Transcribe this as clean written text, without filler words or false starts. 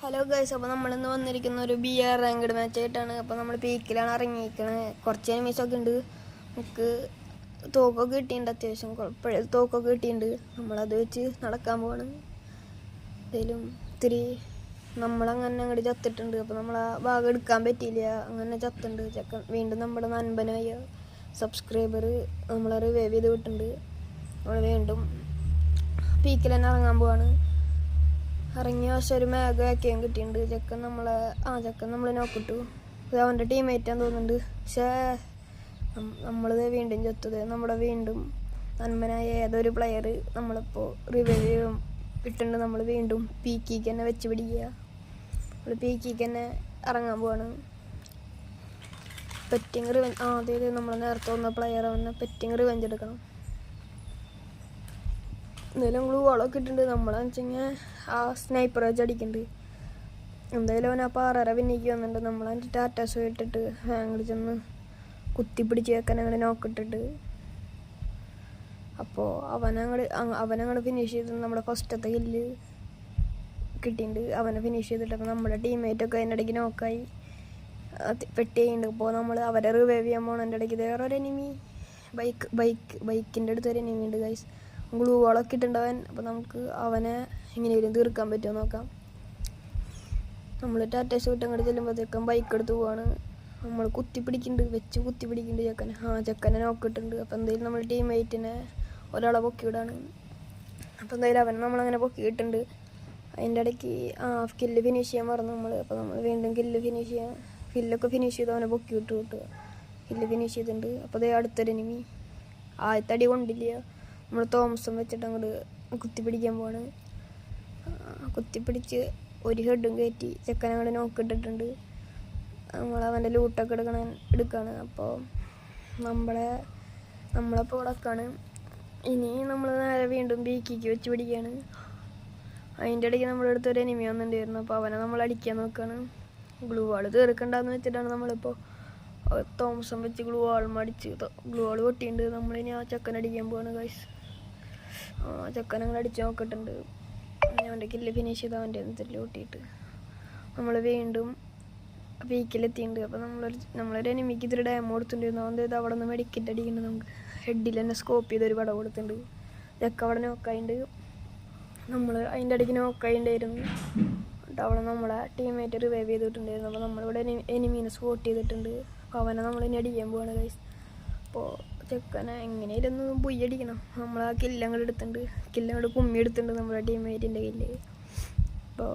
Hello guys, അപ്പോൾ നമ്മളിന്ന് വന്നിരിക്കുന്ന ഒരു BR റാങ്ക്ഡ് മാച്ച് ആയിട്ടാണ്. അപ്പോൾ നമ്മൾ പീക്കിലാണ് ഇറങ്ങിയിരിക്കുന്നത്. കുറച്ച് എനിമീസൊക്കെ ഉണ്ട്. നമുക്ക് തോക്കൊക്കെ കിട്ടിയിട്ടുണ്ട്, അത്യാവശ്യം കുഴപ്പമില്ല. തോക്കൊക്കെ കിട്ടിയിട്ടുണ്ട്. നമ്മളത് വെച്ച് നടക്കാൻ പോവാണ്. എന്തായാലും ഇത്തിരി നമ്മളങ്ങനെ അങ്ങോട്ട് ചത്തിട്ടുണ്ട്. അപ്പോൾ നമ്മൾ ആ ഭാഗം എടുക്കാൻ പറ്റിയില്ല, അങ്ങനെ ചത്തുണ്ട് ചെക്കൻ. വീണ്ടും നമ്മുടെ നൻപനായ സബ്സ്ക്രൈബർ നമ്മളെ റിവൈവ് ചെയ്ത് വിട്ടിട്ടുണ്ട്. നമ്മൾ വീണ്ടും പീക്കിൽ തന്നെ ഇറങ്ങാൻ പോവാണ്. ഇറങ്ങിയ പക്ഷെ ഒരു മേഘയൊക്കെയും കിട്ടിയിട്ടുണ്ട്. ചെക്കൻ നമ്മൾ നോക്കിട്ടു. ഇത് അവൻ്റെ ടീമേറ്റാന്ന് തോന്നുന്നുണ്ട്. പക്ഷേ നമ്മളിത് വീണ്ടും ചത്തത്. നമ്മുടെ വീണ്ടും നന്മനായ ഏതൊരു പ്ലെയർ നമ്മളിപ്പോൾ റിവൈവ് ഇട്ടുണ്ട്. നമ്മൾ വീണ്ടും പീക്കിക്ക് തന്നെ വെച്ച് പിടിക്കുക. നമ്മൾ പീക്കിക്ക് തന്നെ ഇറങ്ങാൻ പോവാണ്. പെറ്റിങ് റിവെഞ്ച് അതായത് നമ്മൾ നേരത്തെ വന്ന പ്ലെയർ അവനെ പെറ്റിങ് റിവെഞ്ച് എടുക്കണം. എന്തായാലും ഗ്ലൂ വാളൊക്കെ ഇട്ടിട്ടുണ്ട്. നമ്മളെന്ന് വെച്ച് കഴിഞ്ഞാൽ ആ സ്നൈപ്പർ വെച്ച് അടിക്കുന്നുണ്ട്. എന്തായാലും അവൻ ആ പാറര പിന്നേക്ക് വന്നിട്ടുണ്ട്. നമ്മളതിൻ്റെ ടാറ്റാസ് ഇട്ടിട്ട് അങ്ങോട്ട് ചെന്ന് കുത്തിപ്പിടിച്ച് വെക്കാൻ അങ്ങനെ നോക്കിട്ടിട്ട് അപ്പോൾ അവനങ്ങോട്ട് ഫിനിഷ് ചെയ്ത് നമ്മുടെ ഫസ്റ്റത്തെ കില്ല് കിട്ടിയിട്ടുണ്ട്. അവനെ ഫിനിഷ് ചെയ്തിട്ട് അപ്പോൾ നമ്മുടെ ടീമേറ്റൊക്കെ അതിൻ്റെ ഇടയ്ക്ക് നോക്കായി പെട്ടി ചെയ്യുന്നുണ്ട്. ഇപ്പോൾ നമ്മൾ അവരെ റിവൈവ് ചെയ്യാൻ പോകണം. എൻ്റെ ഇടയ്ക്ക് വേറൊരു എനിമി ബൈക്കിൻ്റെ അടുത്തൊരു എനിമി ഉണ്ട് ഗൈസ്. ഗ്ലൂ വാളൊക്കെ ഇട്ടുണ്ടാവൻ. അപ്പോൾ നമുക്ക് അവനെ എങ്ങനെയും തീർക്കാൻ പറ്റുമോ നോക്കാം. നമ്മൾ ടാറ്റാസ് വിട്ട് അങ്ങോട്ട് ചെല്ലുമ്പോഴത്തേക്കും ബൈക്ക് എടുത്ത് പോവാണ്. നമ്മൾ കുത്തിപ്പിടിക്കുന്നുണ്ട് ചെക്കനെ നോക്കിയിട്ടുണ്ട്. അപ്പോൾ എന്തായാലും നമ്മൾ ടീംമേറ്റിനെ ഒരാളെ പൊക്കിയിടാണ്. അപ്പോൾ എന്തായാലും അവനെ നമ്മളങ്ങനെ പൊക്കിയിട്ടുണ്ട്. അതിൻ്റെ ഇടയ്ക്ക് കില്ല് ഫിനിഷ് ചെയ്യാൻ മറന്നു നമ്മൾ. അപ്പോൾ നമ്മൾ വീണ്ടും കില്ലൊക്കെ ഫിനിഷ് ചെയ്ത് അവനെ പൊക്കി കിട്ടുക. കില്ല് ഫിനിഷ് ചെയ്തിട്ടുണ്ട്. അപ്പോൾ അതേ അടുത്തൊരു എനിമി ആദ്യത്തടി കൊണ്ടില്ല. നമ്മൾ തോമസം വെച്ചിട്ട് അങ്ങോട്ട് കുത്തിപ്പിടിക്കാൻ പോവാണ്. കുത്തിപ്പിടിച്ച് ഒരു ഹെഡും കയറ്റി ചെക്കൻ അങ്ങോട്ട് നോക്കിയിട്ടിട്ടുണ്ട്. അവൻ്റെ ലൂട്ടൊക്കെ എടുക്കുകയാണ്. അപ്പോൾ നമ്മളപ്പോൾ ഇവിടെ വെക്കാണ്. ഇനി നമ്മൾ നേരെ വീണ്ടും ബീക്കിക്ക് വെച്ച് പിടിക്കുകയാണ്. അതിൻ്റെ ഇടയ്ക്ക് നമ്മുടെ അടുത്തൊരു എനിമി വന്നിട്ടുണ്ടായിരുന്നു. അപ്പോൾ അവനെ നമ്മൾ അടിക്കാൻ നോക്കുകയാണ്. ഗ്ലൂ വാൾ തീർക്കണ്ടെന്ന് വെച്ചിട്ടാണ് നമ്മളിപ്പോൾ തോമസം വെച്ച് ഗ്ലൂ വാൾ പൊട്ടിയിട്ടുണ്ട്. നമ്മളിനി ആ ചെക്കനടിക്കാൻ പോവാണ് ഗൈസ്. ചെക്കൻ അങ്ങനെ അടിച്ച് നോക്കിയിട്ടുണ്ട്. അവൻ്റെ കില്ല് ഫിനിഷ് ചെയ്ത് അവൻ്റെ എന്തെങ്കിലും കൂട്ടിയിട്ട് നമ്മൾ വീണ്ടും പീക്കിലെത്തിയിട്ടുണ്ട്. അപ്പോൾ നമ്മളൊരു എനിമിക്ക് ഇത്തിരി ഡാമോ കൊടുത്തിട്ടുണ്ടായിരുന്നു. അതായത് അവിടെ നിന്ന് മെഡിക്കറ്റ് അടിക്കുന്നുണ്ട്. നമുക്ക് ഹെഡിൽ തന്നെ സ്കോപ്പ് ചെയ്തൊരു പടം കൊടുത്തിട്ടുണ്ട്. ചെക്ക അവിടെ നോക്കായിട്ടുണ്ട്. നമ്മൾ അതിൻ്റെ ഇടയ്ക്ക് നോക്കായിണ്ടായിരുന്നു. എന്നിട്ട് അവിടെ നമ്മളെ ടീമേറ്റ് റിവൈവ് ചെയ്തിട്ടുണ്ടായിരുന്നു. അപ്പോൾ നമ്മളിവിടെ എനിമീനെ സ്പോട്ട് ചെയ്തിട്ടുണ്ട്. അപ്പോൾ അവനെ നമ്മളിനി അടിക്കാൻ പോവാണ് ഗൈസ്. അപ്പോൾ ചെക്കനെ എങ്ങനെയായിരുന്നു പൊയ്യടിക്കണം. നമ്മൾ ആ കില്ലങ്ങോട്ട് എടുത്തിട്ടുണ്ട്. കില്ലങ്ങോട്ട് കുമ്മി എടുത്തിട്ടുണ്ട് നമ്മളെ ടീമേറ്റിൻ്റെ കില്ല്. അപ്പോൾ